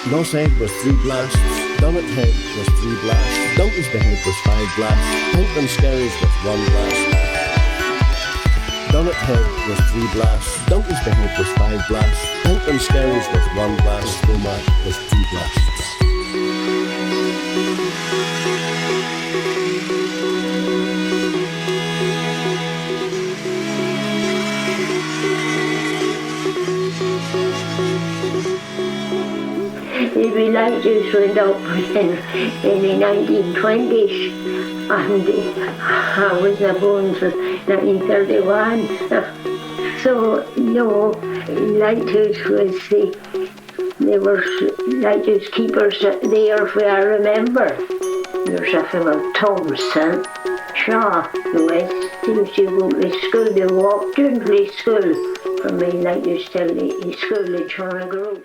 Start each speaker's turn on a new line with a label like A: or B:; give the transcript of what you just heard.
A: Noss Head was 3 blasts. Dunnet Head was 3 blasts. Duncansby Head was 5 blasts. Duncansby was 1 blast. Dunnet Head was 3 blasts. Duncansby Head was 5 blasts. Duncansby was 1 blast. Roma was 2 blasts.
B: The lighthouse went up in the 1920s, and I was born in 1931. So, lighthouse was there were lighthouse keepers there, where I remember. There's a fellow Thompson, Shaw, the West, used to go to school. They walked into the school from the lighthouse till the school at Chorna Grove.